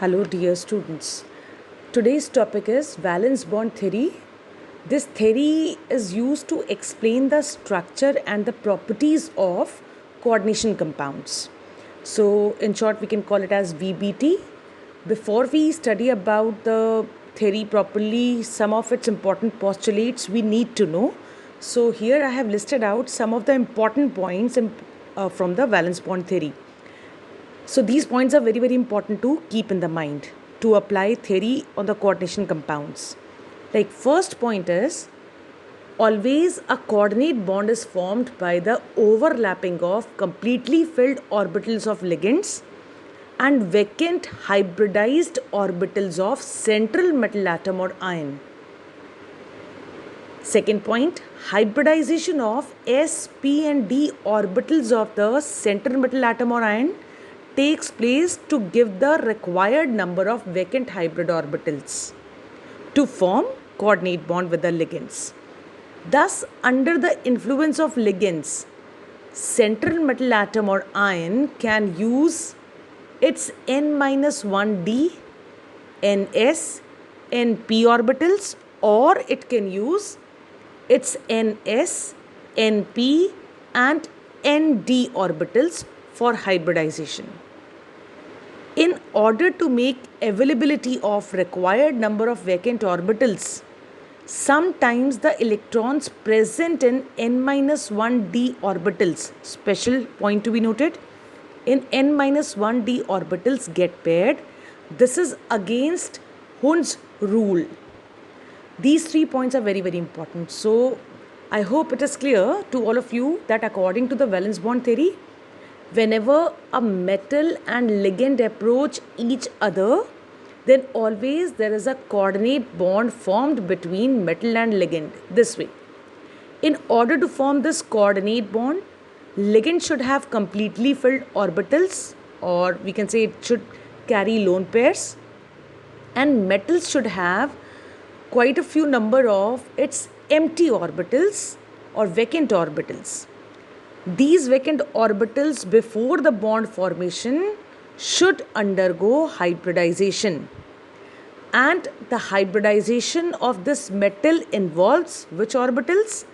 Hello, dear students. Today's topic is valence bond theory. This theory is used to explain the structure and the properties of coordination compounds. So, in short, we can call it as VBT. Before we study about the theory properly, some of its important postulates we need to know. So, here I have listed out some of the important points from the valence bond theory. So these points are very important to keep in the mind to apply theory on the coordination compounds. Like first point is always a coordinate bond is formed by the overlapping of completely filled orbitals of ligands and vacant hybridized orbitals of central metal atom or ion. Second point, hybridization of s, p and d orbitals of the central metal atom or ion takes place to give the required number of vacant hybrid orbitals to form coordinate bond with the ligands. Thus, under the influence of ligands, central metal atom or ion can use its n-1d, ns, np orbitals, or it can use its ns, np and nd orbitals for hybridization. In order to make availability of required number of vacant orbitals, sometimes the electrons present in n-1d orbitals, special point to be noted, in n-1d orbitals get paired. This is against Hund's rule. These 3 points are very important. So, I hope it is clear to all of you that according to the valence bond theory, whenever a metal and ligand approach each other, then always there is a coordinate bond formed between metal and ligand this way. In order to form this coordinate bond, ligand should have completely filled orbitals, or we can say it should carry lone pairs, and metals should have quite a few number of its empty orbitals or vacant orbitals. These vacant orbitals before the bond formation should undergo hybridization. And the hybridization of this metal involves which orbitals?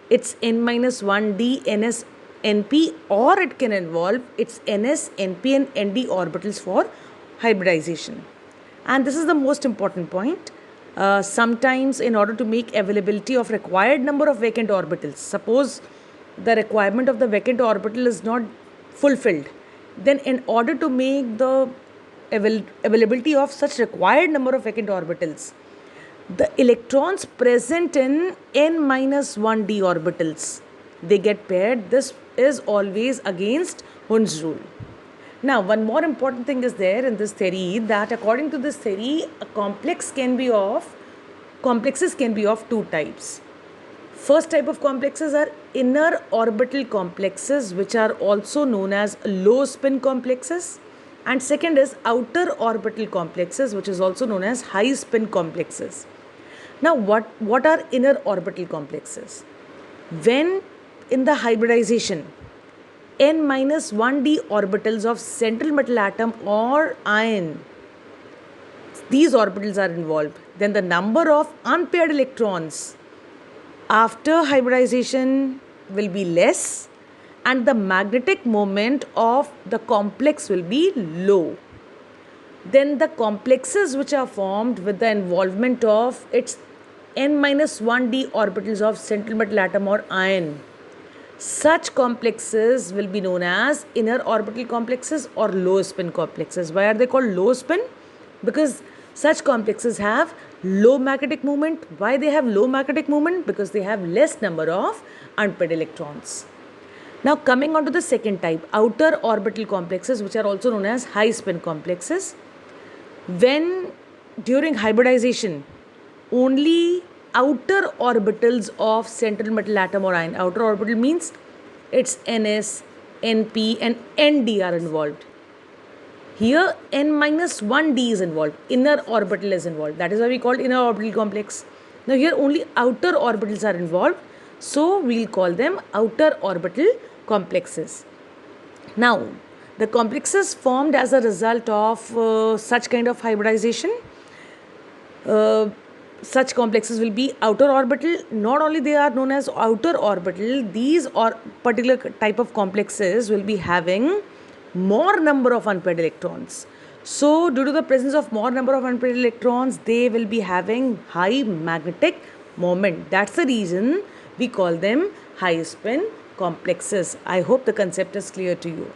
It's n-1d, ns, np, or it can involve its ns, np and nd orbitals for hybridization. And this is the most important point. Sometimes in order to make availability of required number of vacant orbitals, suppose the requirement of the vacant orbital is not fulfilled, then in order to make the availability of such required number of vacant orbitals, the electrons present in n-1d orbitals, they get paired. This is always against Hund's rule. Now, one more important thing is there in this theory, that according to this theory, complexes can be of two types. First type of complexes are inner orbital complexes, which are also known as low spin complexes, and second is outer orbital complexes, which is also known as high spin complexes. Now what are inner orbital complexes? When in the hybridization, n-1d orbitals of central metal atom or ion, these orbitals are involved, then the number of unpaired electrons after hybridization will be less and the magnetic moment of the complex will be low. Then the complexes which are formed with the involvement of its n-1d orbitals of central metal atom or ion, such complexes will be known as inner orbital complexes or low spin complexes. Why are they called low spin? Because such complexes have low magnetic moment. Why they have low magnetic moment? Because they have less number of unpaired electrons. Now coming on to the second type, outer orbital complexes, which are also known as high spin complexes. When during hybridization, only outer orbitals of central metal atom or ion, outer orbital means its ns, np and nd are involved. Here n-1d is involved, inner orbital is involved. That is why we call inner orbital complex. Now here only outer orbitals are involved, so we will call them outer orbital complexes. Now The complexes formed as a result of such kind of hybridization, such complexes will be outer orbital. Not only they are known as outer orbital, these or particular type of complexes will be having more number of unpaired electrons. So due to the presence of more number of unpaired electrons, they will be having high magnetic moment. That's the reason we call them high spin complexes. I hope the concept is clear to you.